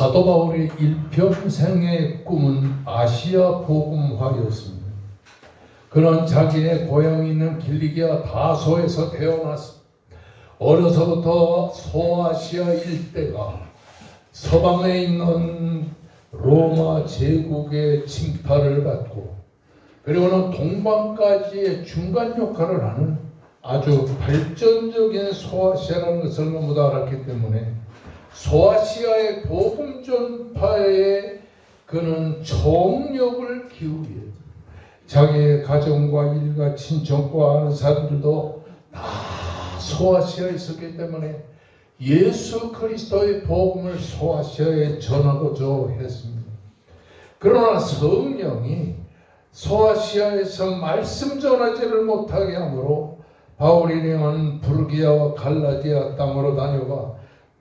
사도 바울의 일평생의 꿈은 아시아 복음화였습니다. 그는 자기의 고향이 있는 길리기아 다소에서 태어났습니다. 어려서부터 소아시아 일대가 서방에 있는 로마 제국의 침탈을 받고 그리고는 동방까지의 중간 역할을 하는 아주 발전적인 소아시아라는 것을 너무도 알았기 때문에 소아시아의 복음 전파에 그는 총력을 기울여 자기의 가정과 일가 친척과 아는 사람들도 다 소아시아에 있었기 때문에 예수 그리스도의 복음을 소아시아에 전하고자 했습니다. 그러나 성령이 소아시아에서 말씀 전하지를 못하게 하므로 바울이 행한 부르기아와 갈라디아 땅으로 다녀가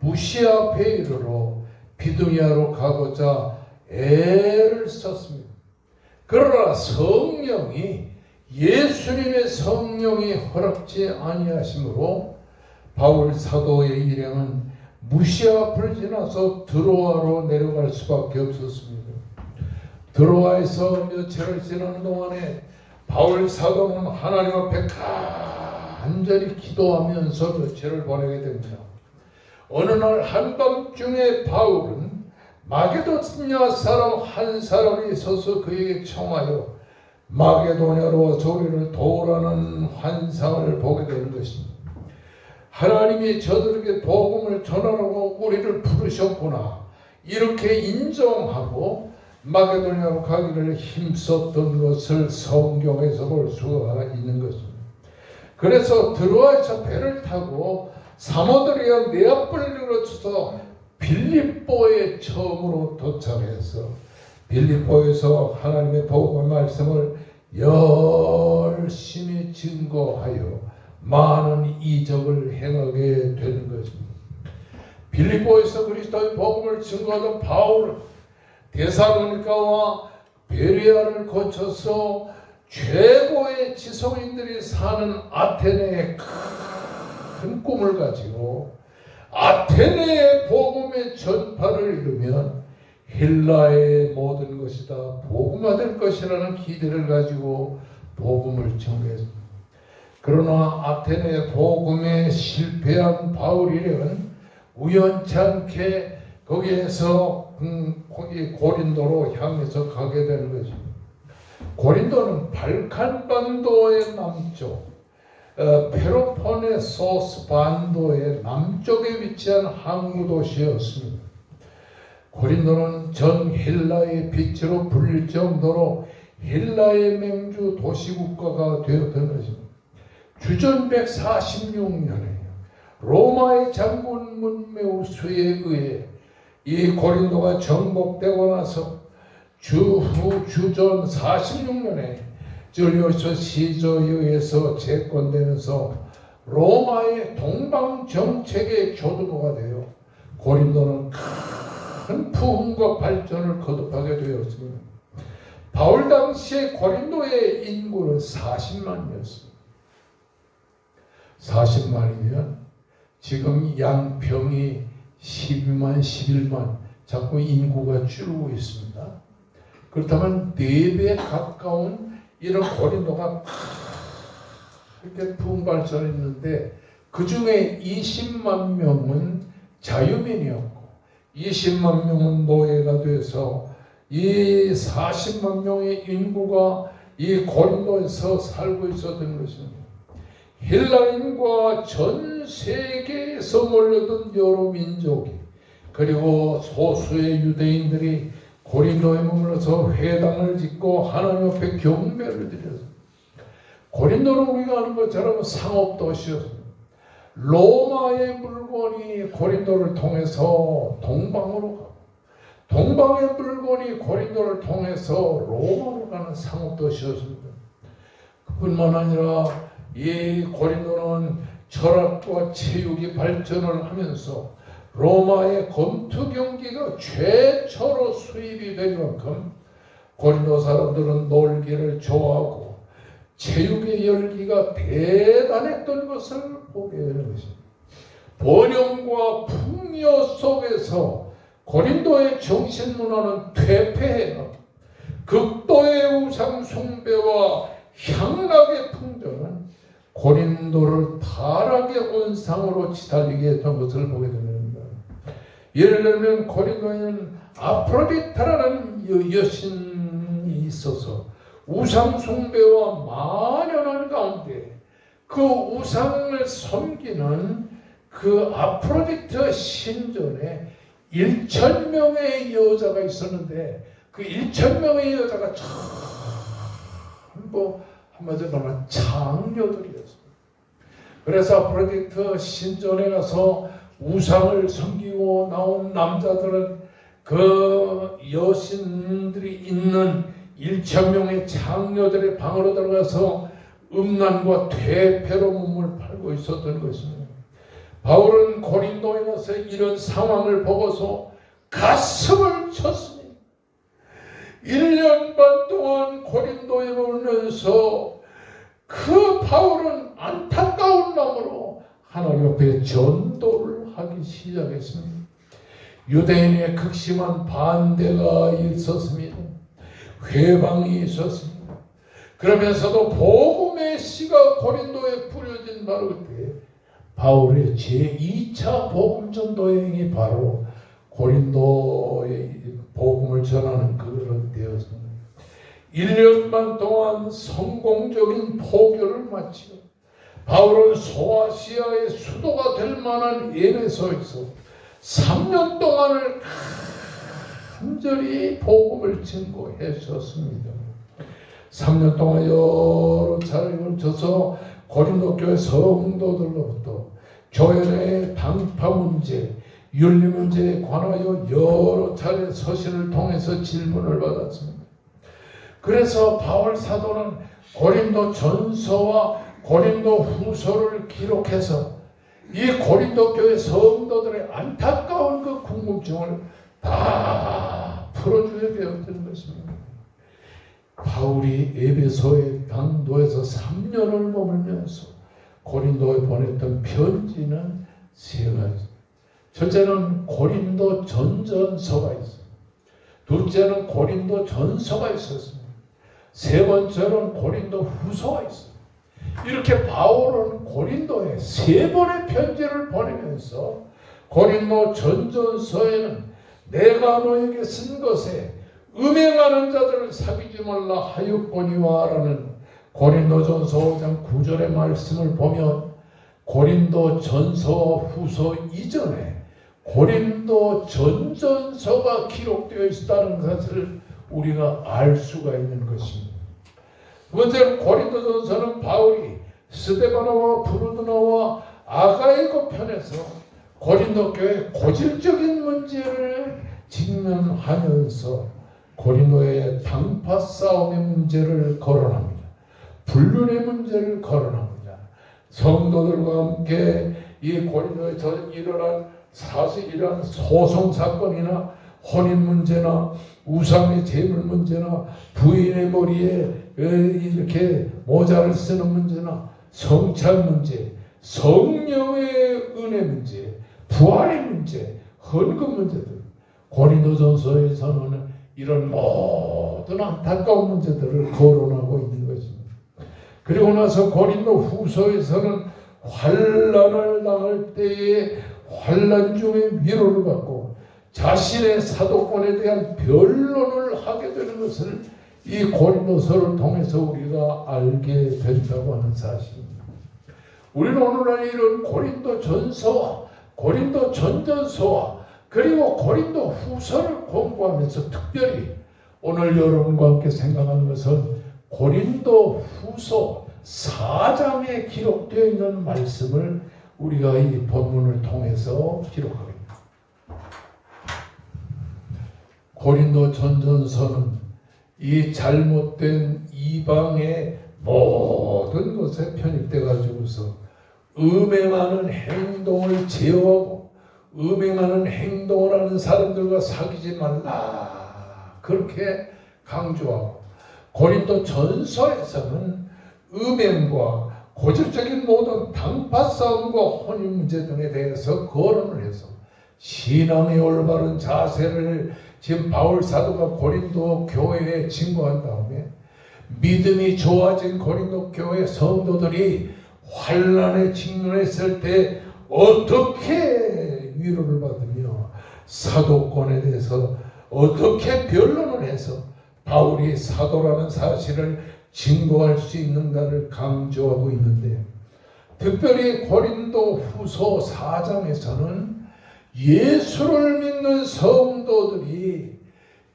무시아 베이르로 비두니아로 가고자 애를 썼습니다. 그러나 성령이 예수님의 성령이 허락지 아니하심으로 바울 사도의 일행은 무시아 앞을 지나서 드로아로 내려갈 수밖에 없었습니다. 드로아에서 며칠을 지나는 동안에 바울 사도는 하나님 앞에 간절히 기도하면서 며칠을 보내게 됩니다. 어느 날 한밤중에 바울은 마게도냐 사람 한 사람이 서서 그에게 청하여 마게도냐로 우리를 도우라는 환상을 보게 되는 것입니다. 하나님이 저들에게 복음을 전하라고 우리를 부르셨구나 이렇게 인정하고 마게도냐로 가기를 힘썼던 것을 성경에서 볼 수가 있는 것입니다. 그래서 드로아에서 배를 타고 사모드리아 네아폴리를 거쳐서 빌립보에 처음으로 도착해서 빌립보에서 하나님의 복음의 말씀을 열심히 증거하여 많은 이적을 행하게 되는 것입니다. 빌립보에서 그리스도의 복음을 증거하던 바울은 데살로니가와 베레아를 거쳐서 최고의 지성인들이 사는 아테네의 큰 꿈을 가지고 아테네의 복음의 전파를 이루면 헬라의 모든 것이 다 복음화될 것이라는 기대를 가지고 복음을 전개했습니다. 그러나 아테네의 복음에 실패한 바울 일행은 우연치 않게 거기에서 고린도로 향해서 가게 되는 것입니다. 고린도는 발칸 반도의 남쪽 페로폰네소스 반도의 남쪽에 위치한 항구 도시였습니다. 고린도는 전 헬라의 빛으로 불릴 정도로 헬라의 맹주 도시국가가 되었던 것입니다. 주전 146년에 로마의 장군 문메우스에 의해 이 고린도가 정복되고 나서 주전 46년에 줄리우스 시저에 의해서 재건되면서 로마의 동방 정책의 교두보가 되어 고린도는 큰 부흥과 발전을 거듭하게 되었습니다. 바울 당시에 고린도의 인구는 40만이었습니다. 40만이면 지금 양평이 12만, 11만 자꾸 인구가 줄고 있습니다. 그렇다면 4배 가까운 이런 고린도가 이렇게 부흥발전했는데 그 중에 20만 명은 자유민이었고 20만 명은 노예가 돼서 이 40만 명의 인구가 이 고린도에서 살고 있었던 것입니다. 헬라인과 전 세계에서 몰려든 여러 민족이 그리고 소수의 유대인들이 고린도에 머물러서 회당을 짓고 하나님 앞에 경배를 드렸습니다. 고린도는 우리가 아는 것처럼 상업도시였습니다. 로마의 물건이 고린도를 통해서 동방으로 가고 동방의 물건이 고린도를 통해서 로마로 가는 상업도시였습니다. 그뿐만 아니라 이 고린도는 철학과 체육이 발전을 하면서 로마의 검투 경기가 최초로 수입이 된 만큼 고린도 사람들은 놀기를 좋아하고 체육의 열기가 대단했던 것을 보게 되는 것입니다. 번영과 풍요 속에서 고린도의 정신문화는 퇴폐해요. 극도의 우상 숭배와 향락의 풍조는 고린도를 타락의 온상으로 치달리게 했던 것을 보게 됩니다. 예를 들면 고린도에는 아프로디타라는 여신이 있어서 우상 숭배와 만연한 가운데 그 우상을 섬기는 그 아프로디트 신전에 1,000명의 여자가 있었는데 그 1,000명의 여자가 전부 한마디로 말하면 창녀들이었습니다. 그래서 아프로디트 신전에 가서 우상을 섬기고 나온 남자들은 그 여신들이 있는 1,000명의 창녀들의 방으로 들어가서 음란과 퇴폐로 몸을 팔고 있었던 것입니다. 바울은 고린도에 가서 이런 상황을 보고서 가슴을 쳤습니다. 1년 반 동안 고린도에 머물면서 그 바울은 안타까운 마음으로 하나님 앞에 전도를 하기 시작했습니다. 유대인의 극심한 반대가 있었습니다. 회방이 있었습니다. 그러면서도 복음의 씨가 고린도에 뿌려진 바로 그때 바울의 제2차 복음 전도 여행이 바로 고린도의 복음을 전하는 그런 때였습니다. 1년만 동안 성공적인 포교를 마치고 바울은 소아시아의 수도가 될 만한 에베소에서 3년 동안을 간절히 복음을 증거했었습니다. 3년 동안 여러 차례에 걸쳐서 고린도 교회 성도들로부터 교회 내 당파 문제, 윤리 문제에 관하여 여러 차례 서신을 통해서 질문을 받았습니다. 그래서 바울 사도는 고린도 전서와 고린도 후서를 기록해서 이 고린도 교회 성도들의 안타까운 그 궁금증을 다 풀어줘야 되었던 것입니다. 바울이 에베소의 강도에서 3년을 머물면서 고린도에 보냈던 편지는 3가지. 첫째는 고린도 전전서가 있습니다. 둘째는 고린도 전서가 있었습니다. 세 번째는 고린도 후서가 있습니다. 이렇게 바울은 고린도에 3번의 편지를 보내면서 고린도 전전서에는 내가 너에게 쓴 것에 음행하는 자들을 사귀지 말라 하였거니와 라는 고린도전서 5장 9절의 말씀을 보면 고린도 전서 후서 이전에 고린도 전전서가 기록되어 있다는 것을 우리가 알 수가 있는 것입니다. 두 번째로 고린도전서는 바울이 스데바나와 브루드나와 아가이고 편에서 고린도 교회의 고질적인 문제를 직면하면서 고린도의 당파 싸움의 문제를 거론합니다. 불륜의 문제를 거론합니다. 성도들과 함께 이 고린도에 일어난 사실 이러한 소송 사건이나 혼인 문제나 우상의 재물 문제나 부인의 머리에 이렇게 모자를 쓰는 문제나 성찬 문제, 성령의 은혜 문제, 부활의 문제, 헌금 문제들 고린도전서에서는 이런 모든 안타까운 문제들을 거론하고 있는 것입니다. 그리고 나서 고린도 후서에서는 환난을 당할 때에 환난 중에 위로를 받고 자신의 사도권에 대한 변론을 하게 되는 것을 이 고린도서를 통해서 우리가 알게 된다고 하는 사실입니다. 우리는 오늘날 이런 고린도 전서와 고린도 전전서와 그리고 고린도 후서를 공부하면서 특별히 오늘 여러분과 함께 생각하는 것은 고린도 후서 4장에 기록되어 있는 말씀을 우리가 이 본문을 통해서 기록하겠습니다. 고린도 전전서는 이 잘못된 이방의 모든 것에 편입돼 가지고서 음행하는 행동을 제어하고 음행하는 행동을 하는 사람들과 사귀지 말라 그렇게 강조하고 고린도 전서에서는 음행과 고질적인 모든 당파 싸움과 혼인 문제 등에 대해서 거론을 해서 신앙의 올바른 자세를 지금 바울 사도가 고린도 교회에 증거한 다음에 믿음이 좋아진 고린도 교회 성도들이 환난에 직면했을 때 어떻게 위로를 받으며 사도권에 대해서 어떻게 변론을 해서 바울이 사도라는 사실을 증거할 수 있는가를 강조하고 있는데, 특별히 고린도 후서 4장에서는 예수를 믿는 성도들이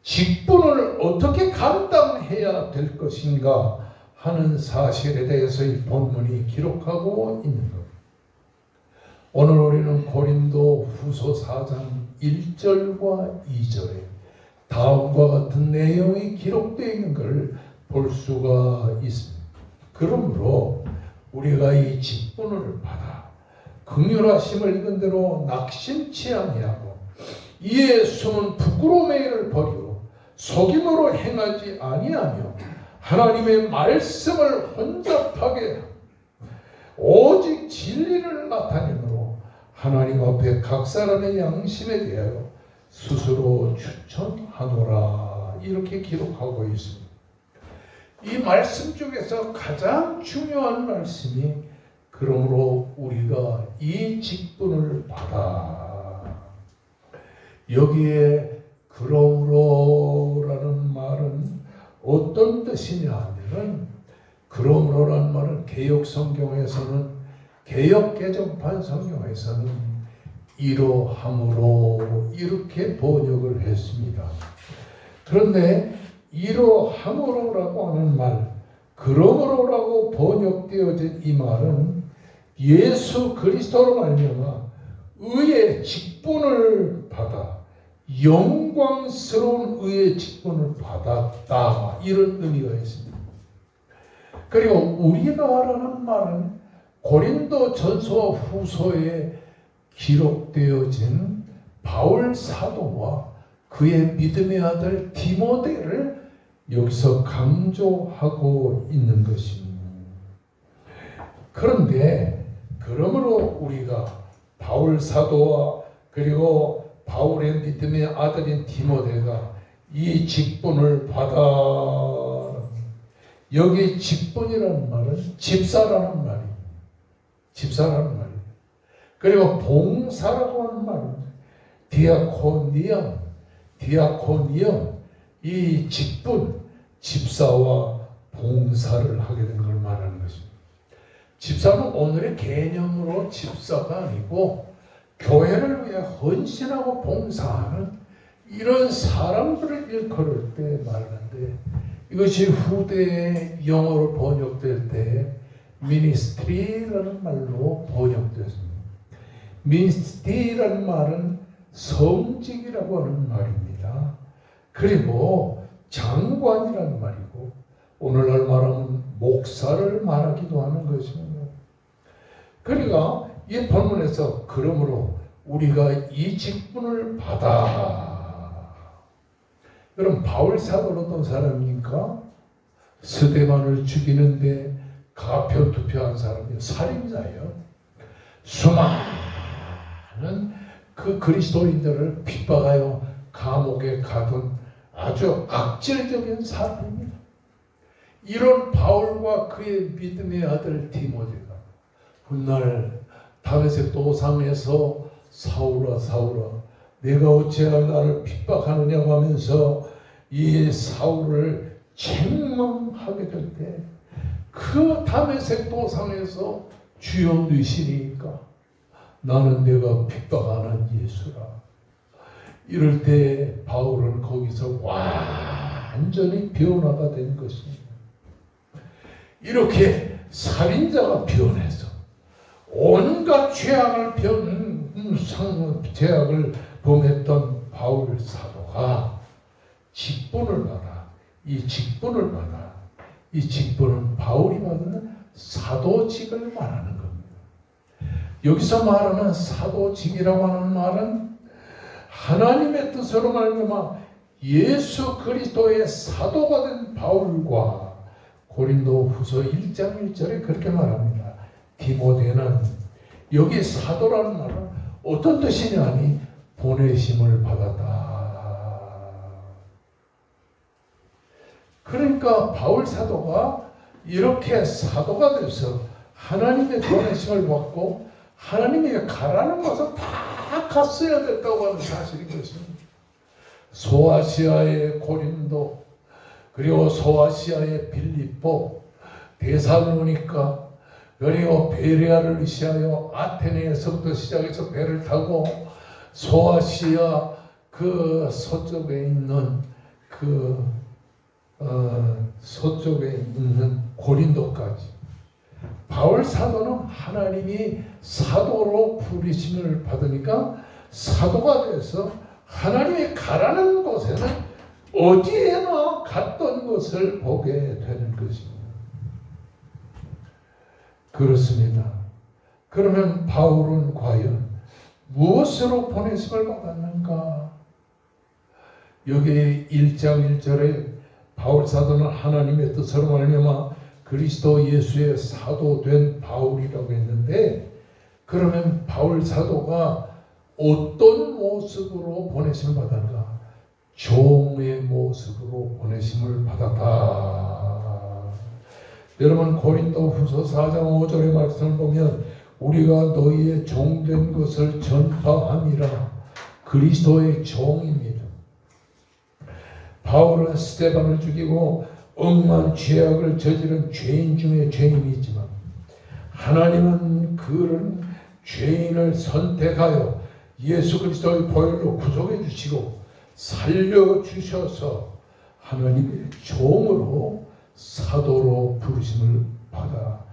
직분을 어떻게 감당해야 될 것인가 하는 사실에 대해서 이 본문이 기록하고 있는 것. 오늘 우리는 고린도 후서 4장 1절과 2절에 다음과 같은 내용이 기록되어 있는 것을 볼 수가 있습니다. 그러므로 우리가 이 직분을 받아 긍휼하심을 입은 대로 낙심치 아니하고 이에 숨은 부끄러움의 일을 버리고 속임으로 행하지 아니하며 하나님의 말씀을 혼잡하게 오직 진리를 나타내므로 하나님 앞에 각 사람의 양심에 대하여 스스로 추천하노라, 이렇게 기록하고 있습니다. 이 말씀 중에서 가장 중요한 말씀이 그러므로 우리가 이 직분을 받아. 여기에 그러므로라는 말은 어떤 뜻이냐 하면, 그러므로라는 말은 개역 성경에서는, 개역 개정판 성경에서는 이러함으로 이렇게 번역을 했습니다. 그런데 이러함으로라고 하는 말, 그러므로라고 번역되어진 이 말은 예수 그리스도로 말미암아 의의 직분을 받아 영광스러운 의의 직분을 받았다, 이런 의미가 있습니다. 그리고 우리가라는 말은 고린도 전서와 후서에 기록되어진 바울 사도와 그의 믿음의 아들 디모데를 여기서 강조하고 있는 것입니다. 그런데 그러므로 우리가 바울 사도와 그리고 바울의 믿음의 아들인 디모데가 이 직분을 받아, 여기 직분이라는 말은 집사라는 말이에요. 집사라는 말이에요. 그리고 봉사라고 하는 말은 디아코니엄, 이 직분, 집사와 봉사를 하게 된 걸 말하는 것입니다. 집사는 오늘의 개념으로 집사가 아니고 교회를 위해 헌신하고 봉사하는 이런 사람들을 일컬을 때 말하는데, 이것이 후대에 영어로 번역될 때 미니스트리라는 말로 번역되었습니다. 미니스트리라는 말은 성직이라고 하는 말입니다. 그리고 장관이라는 말이고, 오늘날 말하면 목사를 말하기도 하는 것입니다. 그러니까 이 본문에서 그러므로 우리가 이 직분을 받아. 그럼 바울 사도는 어떤 사람입니까? 스데반을 죽이는데 가표투표한 사람이요, 살인자예요. 수많은 그 그리스도인들을 핍박하여 감옥에 가둔 아주 악질적인 사람입니다. 이런 바울과 그의 믿음의 아들 디모데가 훗날 다메섹 도상에서 사울아 사울아 내가 어찌하여 나를 핍박하느냐고 하면서 이 사울을 책망하게 될 때 그 다메섹 도상에서 주여 누시니까 나는 내가 핍박하는 예수라. 이럴 때 바울은 거기서 완전히 변화가 된 것입니다. 이렇게 살인자가 변해서 온갖 죄악을 범했던 바울 사도가 직분을 받아. 이 직분은 바울이 받는 사도직을 말하는 겁니다. 여기서 말하는 사도직이라고 하는 말은 하나님의 뜻으로 말미암아 예수 그리스도의 사도가 된 바울과 고린도 후서 1장 1절에 그렇게 말합니다. 디모데는, 여기 사도라는 말은 어떤 뜻이냐니 보내심을 받았다. 그러니까 바울 사도가 이렇게 사도가 돼서 하나님의 보내심을 받고 하나님이 가라는 곳을 다 갔어야 됐다고 하는 사실인 것입니다. 소아시아의 고린도, 그리고 소아시아의 빌립보, 데살로니가, 그리고 베레아를 의시하여 아테네에서부터 시작해서 배를 타고 소아시아 그 서쪽에 있는 서쪽에 있는 고린도까지 바울 사도는 하나님이 사도로 부르심을 받으니까 사도가 돼서 하나님이 가라는 곳에는 어디에나 갔던 것을 보게 되는 것입니다. 그렇습니다. 그러면 바울은 과연 무엇으로 보내심을 받았는가? 여기 1장 1절에 바울 사도는 하나님의 뜻으로 말미암아 그리스도 예수의 사도된 바울이라고 했는데, 그러면 바울 사도가 어떤 모습으로 보내심을 받았는가? 종의 모습으로 보내심을 받았다. 여러분, 고린도 후서 4장 5절의 말씀을 보면 우리가 너희의 종된 것을 전파함이라. 그리스도의 종입니다. 바울은 스데반을 죽이고 억만 죄악을 저지른 죄인 중에 죄인이지만 하나님은 그런 죄인을 선택하여 예수 그리스도의 보혈로 구속해 주시고 살려주셔서 하나님의 종으로 사도로 부르심을 받아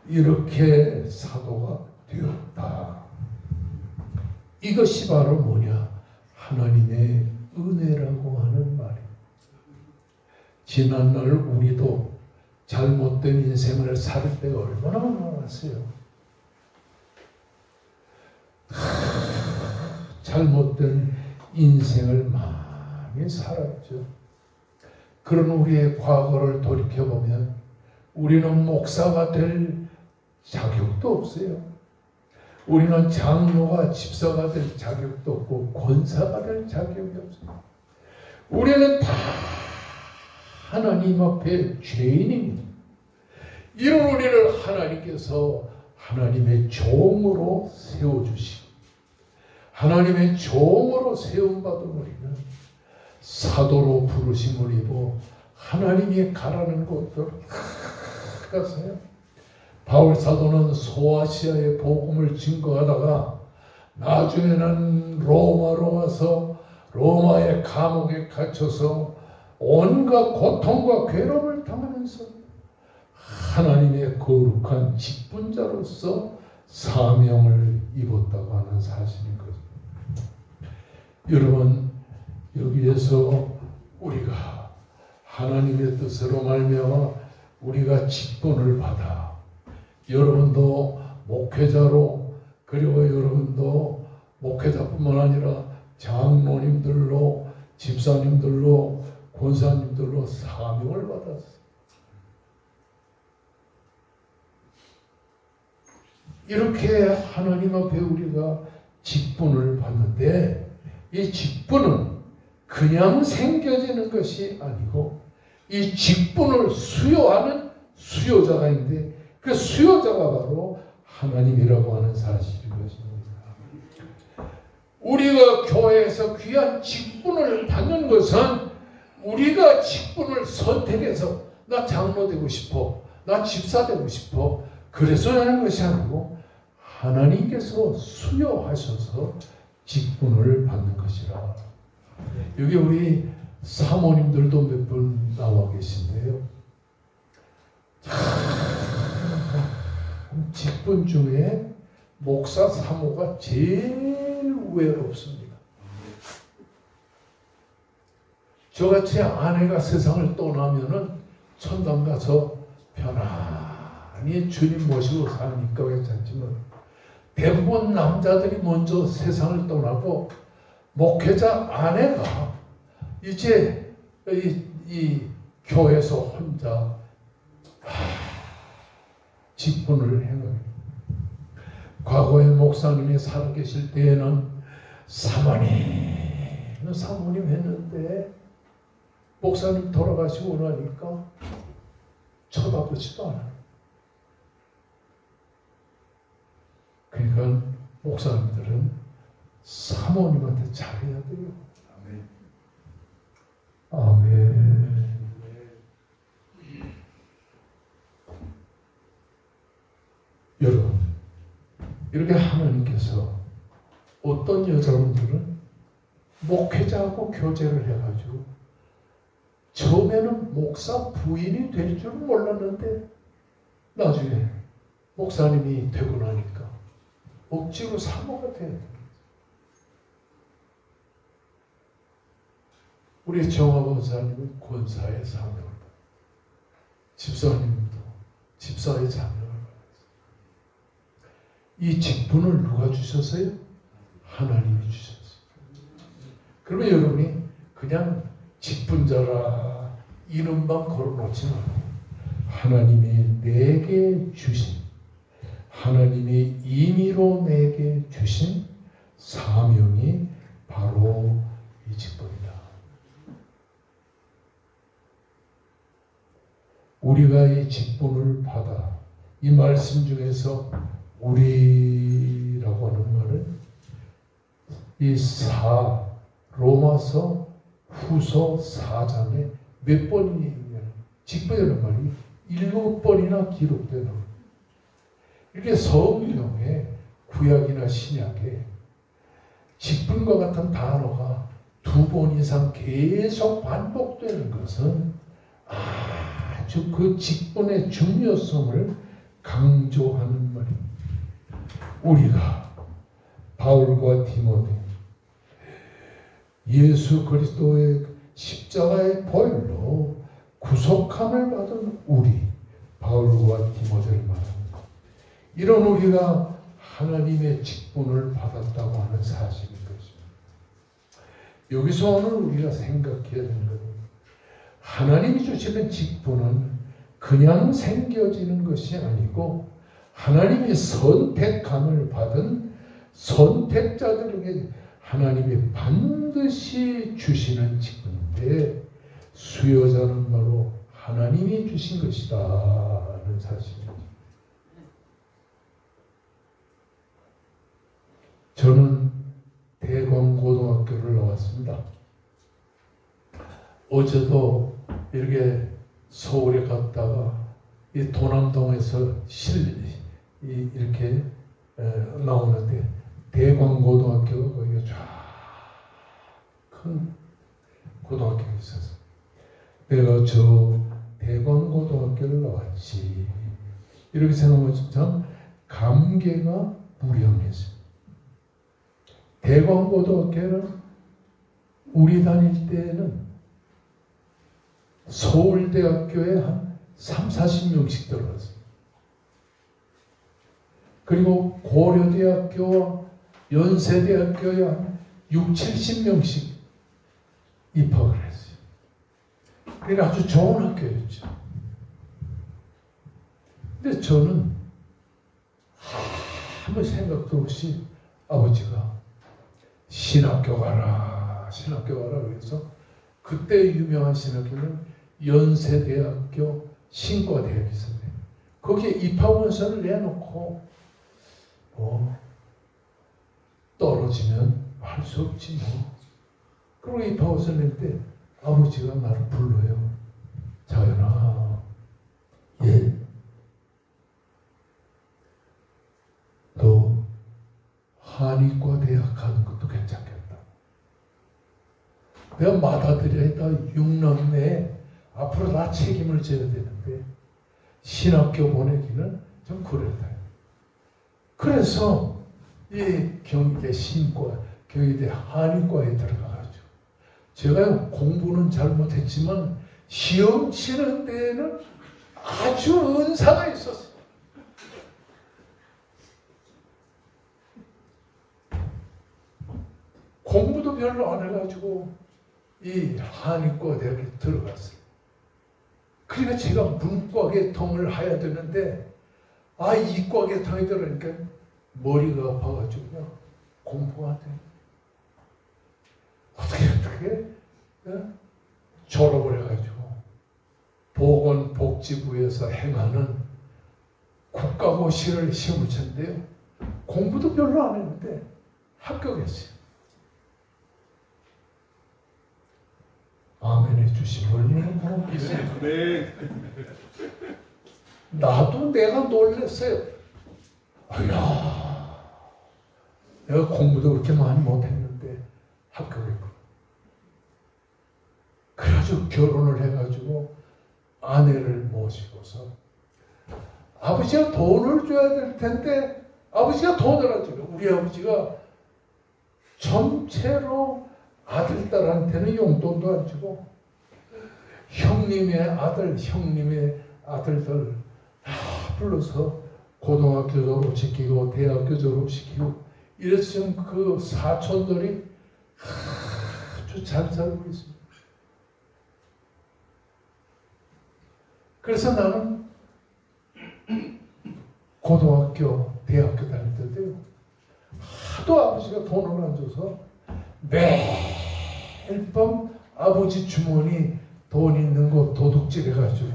이렇게 사도가 되었다. 이것이 바로 뭐냐? 하나님의 은혜라고 하는 말이에요. 지난날 우리도 잘못된 인생을 살 때가 얼마나 많았어요. 잘못된 인생을 많이 살았죠. 그런 우리의 과거를 돌이켜보면 우리는 목사가 될 자격도 없어요. 우리는 장로가 집사가 될 자격도 없고 권사가 될 자격이 없어요. 우리는 다 하나님 앞에 죄인입니다. 이런 우리를 하나님께서 하나님의 종으로 세워주시고 하나님의 종으로 세움받은 우리는 사도로 부르심을 입어 하나님이 가라는 곳으로 갔어요. 바울 사도는 소아시아의 복음을 증거하다가 나중에는 로마로 와서 로마의 감옥에 갇혀서 온갖 고통과 괴로움을 당하면서 하나님의 거룩한 직분자로서 사명을 입었다고 하는 사실인 것입니다. 여러분, 여기에서 우리가 하나님의 뜻으로 말미암아 우리가 직분을 받아 여러분도 목회자로, 그리고 여러분도 목회자뿐만 아니라 장로님들로, 집사님들로, 권사님들로 사명을 받았어요. 이렇게 하나님 앞에 우리가 직분을 받는데, 이 직분은 그냥 생겨지는 것이 아니고 이 직분을 수요하는 수요자가 있는데 그 수요자가 바로 하나님이라고 하는 사실인 것입니다. 우리가 교회에서 귀한 직분을 받는 것은 우리가 직분을 선택해서 나 장로 되고 싶어, 나 집사 되고 싶어, 그래서 하는 것이 아니고 하나님께서 수요하셔서 직분을 받는 것이라. 여기 우리 사모님들도 몇 분 나와 계신데요. 직분 중에 목사 사모가 제일 외롭습니다. 저같이 아내가 세상을 떠나면은 천당 가서 편안히 주님 모시고 사니까 괜찮지만 대부분 남자들이 먼저 세상을 떠나고 목회자 아내가 이제 이 교회에서 혼자 직분을 행합니다. 과거에 목사님이 살아계실 때에는 사모님 했는데 목사님 돌아가시고 나니까 쳐다보지도 않아요. 그러니까 목사님들은 사모님한테 잘해야 돼요. 아멘. 여러분, 이렇게 하나님께서 어떤 여자분들은 목회자하고 교제를 해가지고 처음에는 목사 부인이 될 줄은 몰랐는데 나중에 목사님이 되고 나니까 억지로 사모가 돼야 돼요. 우리 정화본사님은 권사의 사명을 받았어요. 집사님도 집사의 사명을 받았어요. 이 직분을 누가 주셨어요? 하나님이 주셨어요. 그러면 여러분이 그냥 직분자라 이름만 걸어놓지 말고 하나님이 내게 주신, 하나님이 임의로 내게 주신 사명이 바로 이 직분이다. 우리가 이 직분을 받아 이 말씀 중에서 우리라고 하는 말은 이 로마서 후서 4장에 몇 번이 직분이라는 말이 7번이나 기록되는 거예요. 이렇게 성경에 구약이나 신약에 직분과 같은 단어가 2번 이상 계속 반복되는 것은 아주 그 직분의 중요성을 강조하는 말입니다. 우리가 바울과 디모데, 예수 그리스도의 십자가의 보혈로 구속함을 받은 우리 바울과 디모데를 말합니다. 이런 우리가 하나님의 직분을 받았다고 하는 사실인 것입니다. 여기서 오늘 우리가 생각해야 되는 것은 하나님이 주시는 직분은 그냥 생겨지는 것이 아니고 하나님이 선택함을 받은 선택자들에게 하나님이 반드시 주시는 직분인데 수여자는 바로 하나님이 주신 것이다 하는 사실입니다. 저는 대광고등학교를 나왔습니다. 어제도 이렇게 서울에 갔다가 이 도남동에서 이렇게 나오는데 대광고등학교가 거기가 쫙 큰 고등학교가 있어서 내가 저 대광고등학교를 나왔지 이렇게 생각하면 참 감개가 무량했어요. 대광고등학교는 우리 다닐 때는 서울대학교에 한 30-40명씩 들어갔어요. 그리고 고려대학교와 연세대학교에 한 60-70명씩 입학을 했어요. 그러니까 아주 좋은 학교였죠. 근데 저는 아무 생각도 없이 아버지가 신학교 가라 그래서 그때 유명한 신학교는 연세대학교 신과대학이 있었는데 거기에 입학원서를 내놓고 떨어지면 할 수 없지 뭐. 그리고 입학원서를 낼 때 아버지가 나를 불러요. 자연아, 너 한의과 대학 가는 것도 괜찮겠다. 내가 맏아들에다 6년 내에 앞으로 다 책임을 져야 되는데 신학교 보내기는 좀 그랬다. 그래서 이 경희대 신과, 경희대 한의과에 들어가가지고 제가 공부는 잘못했지만 시험 치는 데에는 아주 은사가 있었어요. 공부도 별로 안 해가지고 이 한의과 대학에 들어갔어요. 그러니까 제가 문과 계통을 해야 되는데 이과 계통에 들어가니까 머리가 아파가지고 공부가 돼. 그게 졸업을 해가지고 보건복지부에서 행하는 국가고시를 시험을 쳤는데요. 공부도 별로 안 했는데 합격했어요. 아멘 해주시면 얼마나 고맙겠어요. 네. 나도 내가 놀랐어요. 아야, 내가 공부도 그렇게 많이 못했는데 합격했구나. 그래가지고 결혼을 해가지고 아내를 모시고서 아버지가 돈을 줘야 될 텐데 아버지가 돈을 안 줘요. 우리 아버지가 전체로 아들, 딸한테는 용돈도 안 주고 형님의 아들들 다 불러서 고등학교 졸업시키고 대학교 졸업시키고 이랬으면 그 사촌들이 아주 잘 살고 있습니다. 그래서 나는 고등학교, 대학교 다닐 때도요. 하도 아버지가 돈을 안 줘서 매일 밤 아버지 주머니 돈 있는 거 도둑질 해가지고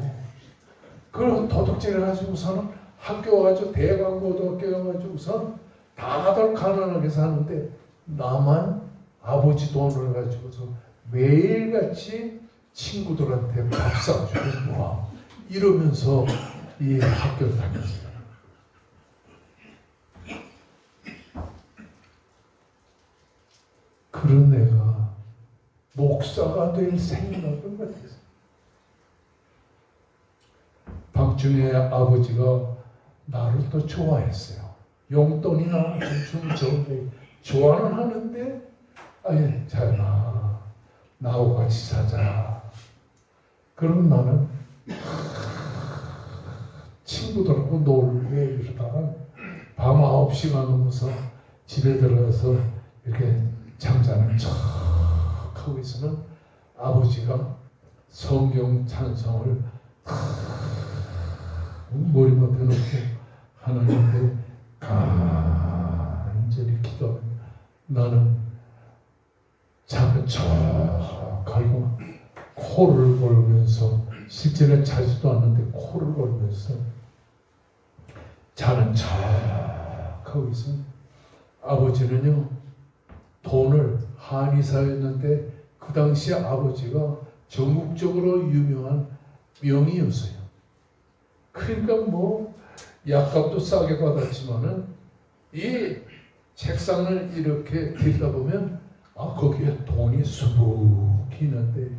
그리고 도둑질 해가지고서는 학교 가가지고 대강고등학교 가가지고선 다들 가난하게 사는데 나만 아버지 돈을 가지고서 매일같이 친구들한테 밥 사주고 와 이러면서 이 학교를 다녔어요. 그런 내가 목사가 될 생각을 못했어요. 밤중에 아버지가 나를 또 좋아했어요. 용돈이나 좀 좋은데 좋아는 하는데 아니 자연아 나하고 같이 자자. 그럼 나는 친구들하고 놀래 이러다가 밤 9시가 넘어서 집에 들어가서 이렇게 잠자는 척 하고 있으면 아버지가 성경 찬송을 머리맡에 놓고 하나님께 간절히 기도하면 나는 잠을 척 갈고 코를 골면서 실제는 자지도 않는데 코를 골면서 자는 척 하고 있으면 아버지는요 돈을 한의사였는데 그 당시 아버지가 전국적으로 유명한 명의였어요. 그러니까 뭐 약값도 싸게 받았지만은 이 책상을 이렇게 들여다보면 거기에 돈이 수북히 있는데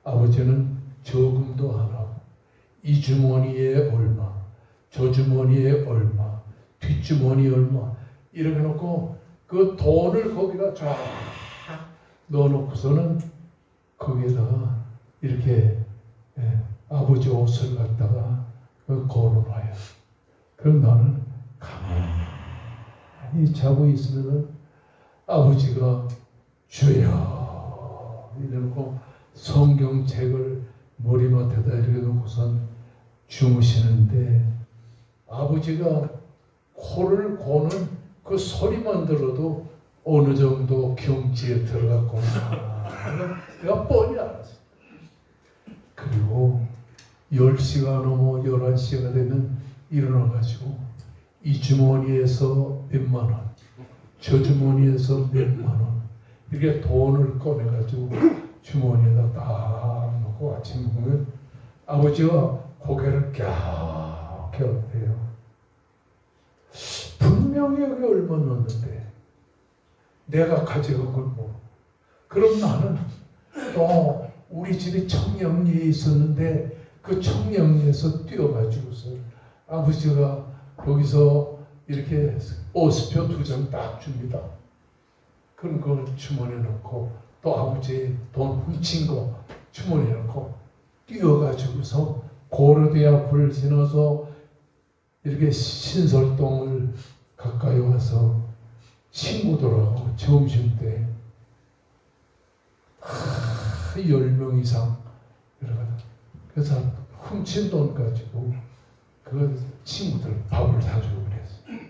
아버지는 저금도 안 하고 이 주머니에 얼마, 저 주머니에 얼마, 뒷주머니에 얼마 이렇게 놓고 그 돈을 거기다 쫙 넣어놓고서는 거기에다가 이렇게 아버지 옷을 갖다가 걸어놔요. 그럼 나는 가만히 자고 있으면은 아버지가 주여 이러고 성경책을 머리맡에다 이렇게 놓고선 주무시는데 아버지가 코를 고는 그 소리만 들어도 어느 정도 경지에 들어갔구나 내가 뻔히 알았어요. 그리고 10시가 넘어 11시가 되면 일어나가지고 이 주머니에서 몇만 원, 저 주머니에서 몇만 원 이렇게 돈을 꺼내가지고 주머니에다 딱 놓고 아침 먹으면 아버지가 고개를 갸웃갸웃해요. 분명히 여기 얼마 넣었는데 내가 가져간 걸 모르고 그럼 나는 또 우리 집에 청량리에 있었는데 그 청량리에서 뛰어가지고서 아버지가 거기서 이렇게 오스표 2장 딱 줍니다. 그럼 그걸 주머니에 넣고 또 아버지 돈 훔친 거 주머니에 넣고 뛰어가지고서 고려대 앞을 지나서 이렇게 신설동을 가까이 와서 친구들하고 점심때 10명 이상 들어가다. 그래서 훔친 돈 가지고 그 친구들 밥을 사주고 그랬어요.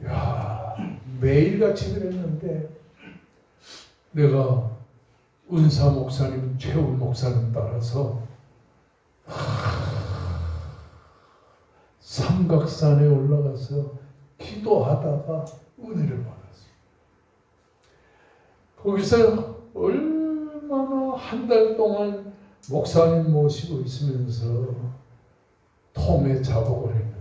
야 매일같이 그랬는데 내가 은사 목사님, 최훈 목사님 따라서 삼각산에 올라가서 기도하다가 은혜를 받았어요. 거기서 얼마나 한 달 동안 목사님 모시고 있으면서 톰의 작업을 했는데,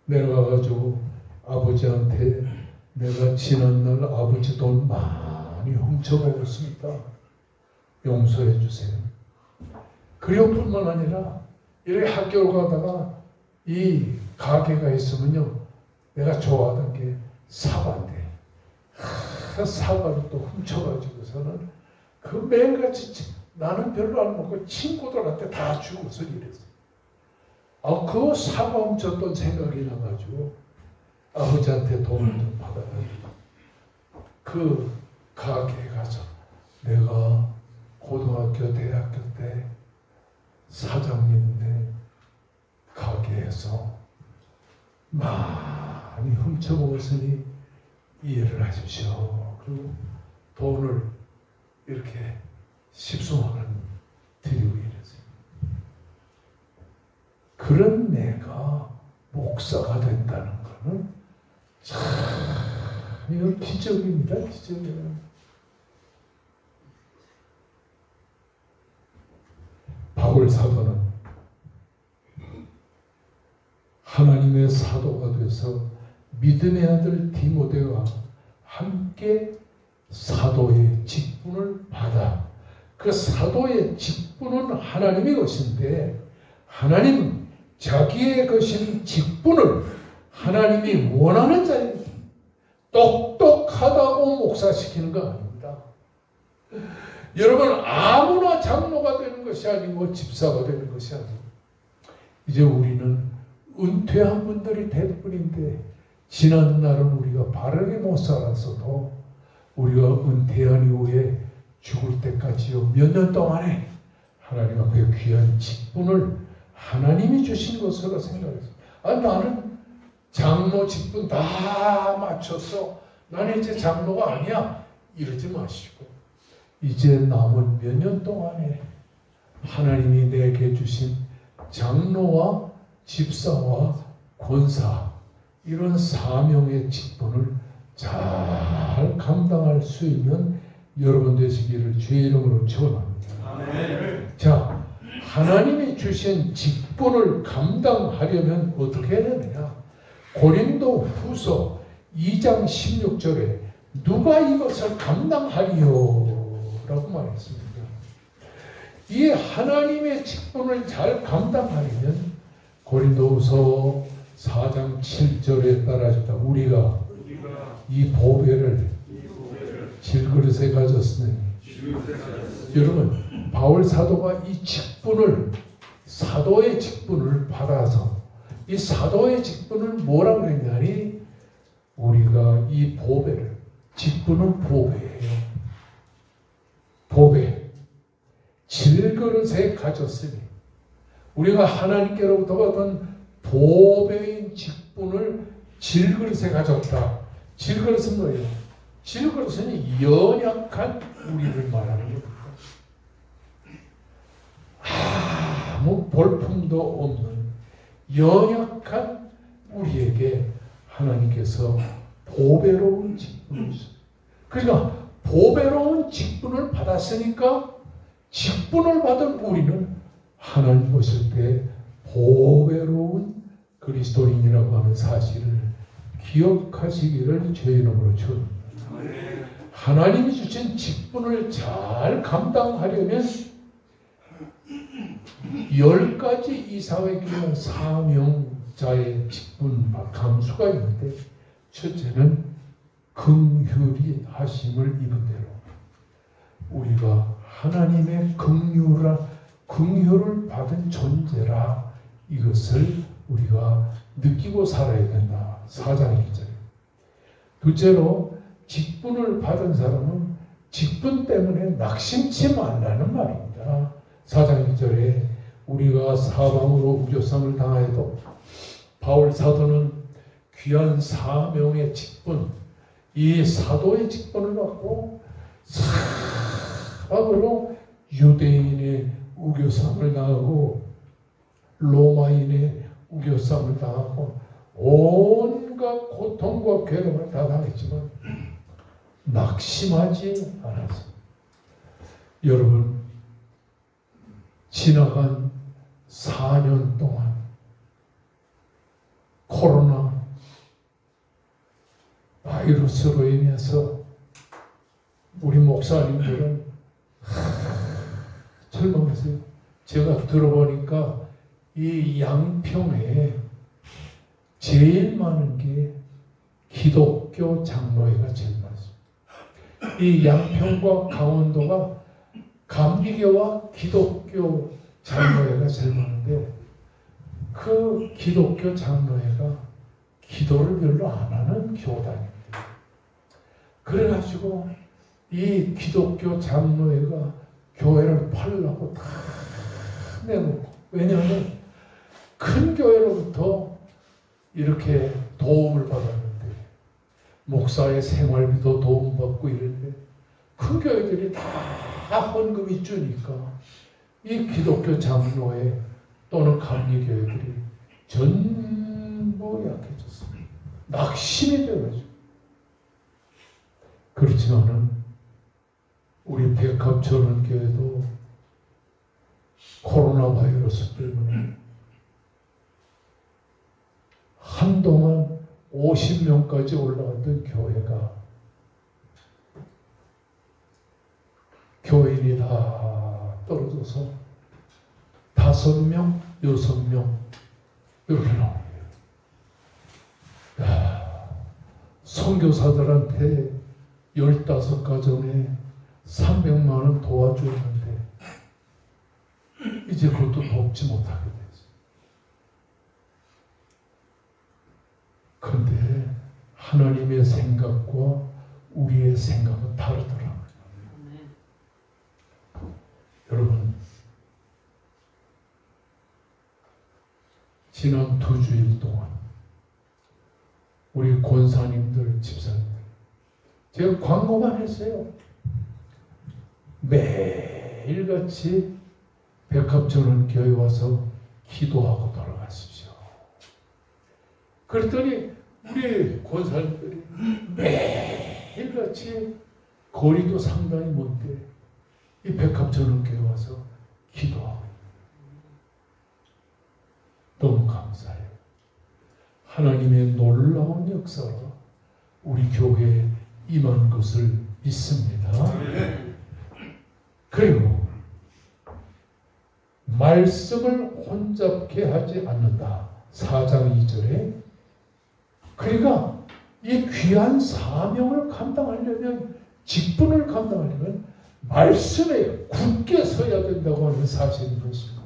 내려가가지고 아버지한테 내가 지난날 아버지 돈 많이 훔쳐먹었습니다. 용서해 주세요. 그리고 뿐만 아니라 이렇게 학교를 가다가 이 가게가 있으면요, 내가 좋아하던 게 사과인데 사과를 또 훔쳐가지고서는 그 매일같이 나는 별로 안 먹고 친구들한테 다 주고서 이랬어요. 그 사과 훔쳤던 생각이 나가지고 아버지한테 돈을 좀 받아가지고 그 가게에 가서 내가 고등학교, 대학교 때 사장님네 가게에서 많이 훔쳐먹었으니 이해를 하십시오. 그리고 돈을 이렇게 10수만 원 드리고 이랬어요. 그런 내가 목사가 된다는 거는 참 이거 기적입니다. 기적이에요. 바울 사도는 하나님의 사도가 돼서 믿음의 아들 디모데와 함께 사도의 직분을 받아. 그 사도의 직분은 하나님의 것인데, 하나님은 자기의 것인 직분을 하나님이 원하는 자에게 똑똑하다고 목사시키는 거 아닙니다. 여러분, 아무나 장로가 되는 것이 아니고 집사가 되는 것이 아니고, 이제 우리는 은퇴한 분들이 대부분인데, 지난 날은 우리가 바르게 못 살았어도 우리가 은퇴한 이후에 죽을 때까지요, 몇 년 동안에 하나님 앞에 귀한 직분을 하나님이 주신 것으로 생각했어요. 나는 장로 직분 다 맞췄어, 나는 이제 장로가 아니야, 이러지 마시고 이제 남은 몇 년 동안에 하나님이 내게 주신 장로와 집사와 권사, 이런 사명의 직분을 잘 감당할 수 있는 여러분 되시기를 주의 이름으로 축원합니다. 아멘. 자, 하나님이 주신 직분을 감당하려면 어떻게 해야 되느냐? 고린도 후서 2장 16절에 누가 이것을 감당하리요? 라고 말했습니다. 이 하나님의 직분을 잘 감당하려면 고린도후서 4장 7절에 따라주다 우리가 이 보배를 질그릇에 가졌으니. 여러분, 바울 사도가 이 직분을, 사도의 직분을 받아서, 이 사도의 직분을 뭐라고 그랬냐니, 우리가 이 보배를, 직분은 보배예요. 보배, 질그릇에 가졌으니, 우리가 하나님께로부터 받은 보배인 직분을 질그릇에 가졌다. 질그릇은 뭐예요? 질그릇은 연약한 우리를 말하는 겁니다. 아무 볼품도 없는 연약한 우리에게 하나님께서 보배로운 직분을 주셨어요. 그러니까 보배로운 직분을 받았으니까 직분을 받은 우리는 하나님 보실 때 보배로운 그리스도인이라고 하는 사실을 기억하시기를 주의 이름으로 축원합니다. 하나님이 주신 직분을 잘 감당하려면 10가지 이상의 그런 사명자의 직분 감수가 있는데, 첫째는 긍휼히 하심을 입은 대로 우리가 하나님의 긍휼을 받은 존재라, 이것을 우리가 느끼고 살아야 된다. 4장 1절. 둘째로, 직분을 받은 사람은 직분 때문에 낙심치 말라는 말입니다. 4장 1절에 우리가 사방으로 우조상을 당하여도 바울 사도는 귀한 사명의 직분, 이 사도의 직분을 받고 사방으로 유대인의 우겨쌈을 당하고 로마인의 우겨쌈을 당하고 온갖 고통과 괴로움을 다 당했지만 낙심하지 않았습니다. 여러분, 지나간 4년 동안 코로나 바이러스로 인해서 우리 목사님들은 절망했어요. 제가 들어보니까 이 양평에 제일 많은 게 기독교 장로회가 제일 많습니다. 이 양평과 강원도가 감리교와 기독교 장로회가 제일 많은데 그 기독교 장로회가 기도를 별로 안 하는 교단입니다. 그래가지고 이 기독교 장로회가 교회를 팔려고 다 내놓고, 왜냐하면 큰 교회로부터 이렇게 도움을 받았는데 목사의 생활비도 도움받고 이런데 큰 교회들이 다 헌금이 주니까 이 기독교 장로회 또는 감리교회들이 전부 약해졌습니다. 낙심이 되어가지고. 그렇지만은 우리 백합전원교회도 코로나 바이러스 때문에 한동안 50명까지 올라갔던 교회가 교인이 다 떨어져서 5명, 6명 이렇게 나옵니다. 선교사들한테 15가정에 300만 원 도와줬는데 이제 그것도 돕지 못하게 됐어요. 그런데 하나님의 생각과 우리의 생각은 다르더라고요. 여러분, 지난 2주일 동안 우리 권사님들, 집사님들 제가 광고만 했어요. 매일같이 백합전원교회 와서 기도하고 돌아가십시오. 그랬더니 우리 권사님들이 매일같이 거리도 상당히 먼데 이 백합전원교회 와서 기도하고 너무 감사해요. 하나님의 놀라운 역사로 우리 교회에 임한 것을 믿습니다. 그리고 말씀을 혼잡게 하지 않는다. 4장 2절에 그러니까 이 귀한 사명을 감당하려면, 직분을 감당하려면 말씀에 굳게 서야 된다고 하는 사실인 것입니다.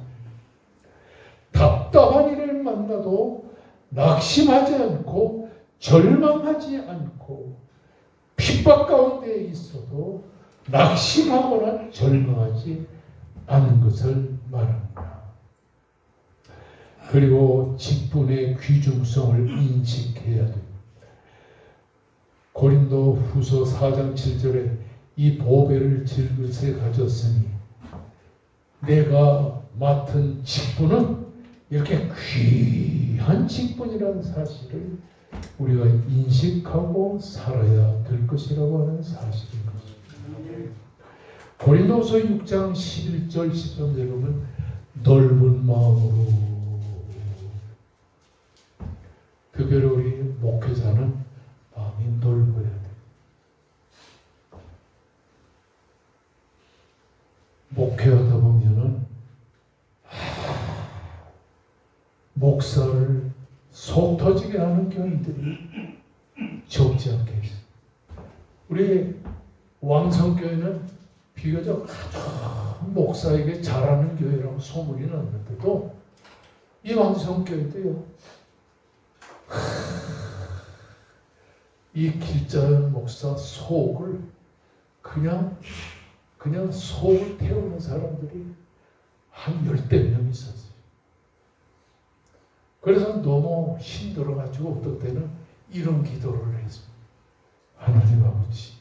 답답한 일을 만나도 낙심하지 않고 절망하지 않고 핍박 가운데 있어도 낙심하거나 절망하지 않는 것을 말합니다. 그리고 직분의 귀중성을 인식해야 됩니다. 고린도 후서 4장 7절에 이 보배를 질그릇에 가졌으니 내가 맡은 직분은 이렇게 귀한 직분이라는 사실을 우리가 인식하고 살아야 될 것이라고 하는 사실인 것입니다. 고린도서 6장 11절 13절에 보면 넓은 마음으로, 특별히 우리 목회자는 마음이 넓어야 돼요. 목회하다 보면은 목사를 속 터지게 하는 교인들이 적지 않게 있어요. 우리 왕성교회는 비교적 아주 목사에게 잘하는 교회라고 소문이 났는데도 이 왕성교회도요, 이 길자연 목사 속을 그냥 속을 태우는 사람들이 한 10대 명 있었어요. 그래서 너무 힘들어가지고 어떤 때는 이런 기도를 했습니다. 하나님 아버지,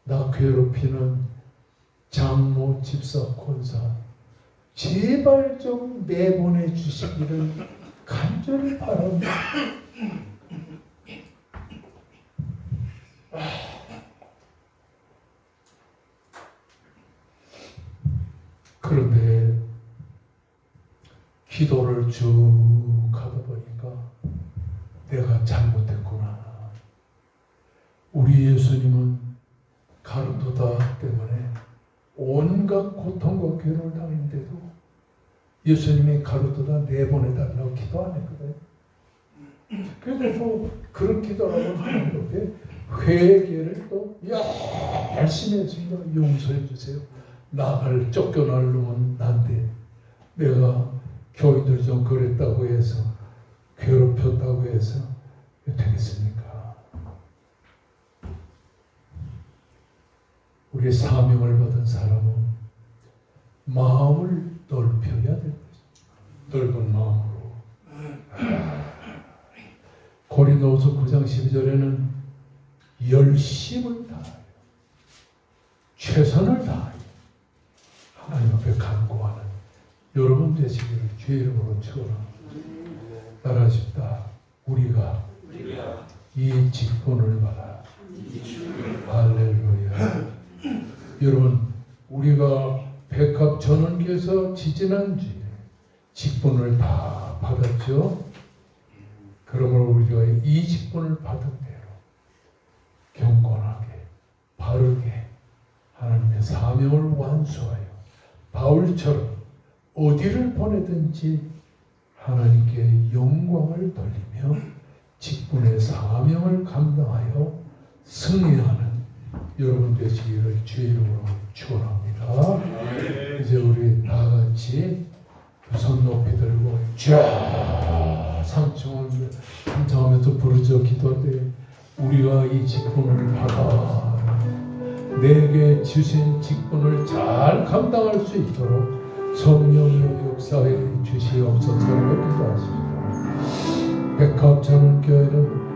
나 괴롭히는 장로, 집사, 권사 제발 좀 내보내 주시기를 간절히 바랍니다. 그런데 기도를 쭉 하다 보니까 내가 잘못했구나. 우리 예수님은 가룟도다 때문에 온갖 고통과 괴로움을 당했는데도 예수님이 가룟도다 내보내달라고 기도 안 했거든요. 그래서 그런 기도라고 하나님 앞에 회개를 또 열심히 했습니다. 용서해 주세요. 나를 쫓겨날 놈은 난데 내가 교인들 좀 그랬다고 해서 괴롭혔다고 해서 되겠습니까? 우리 사명을 받은 사람은 마음을 넓혀야 될 것입니다. 넓은 마음으로. 고린도후서 9장 12절에는 열심을 다하여 최선을 다하여 하나님 앞에 간구하는 여러분 되시기를 주의 이름으로 축원합니다. 따라하십시다. 우리가 이 직분을 받아. 할렐루야. 여러분, 우리가 백합전원교에서 지지난주에 직분을 다 받았죠. 그러므로 우리가 이 직분을 받은 대로 경건하게 바르게 하나님의 사명을 완수하여 바울처럼 어디를 보내든지 하나님께 영광을 돌리며 직분의 사명을 감당하여 승리하는 여러분 되시기를 주의 이름으로 축원합니다. 이제 우리 다 같이 두 손 높이 들고 쫙 상충을 감상하면서 부르짖어 기도하되 우리가 이 직분을 받아 내게 주신 직분을 잘 감당할 수 있도록 성령의 역사에 주시옵소서라고 기도하십니다. 백합전원교회는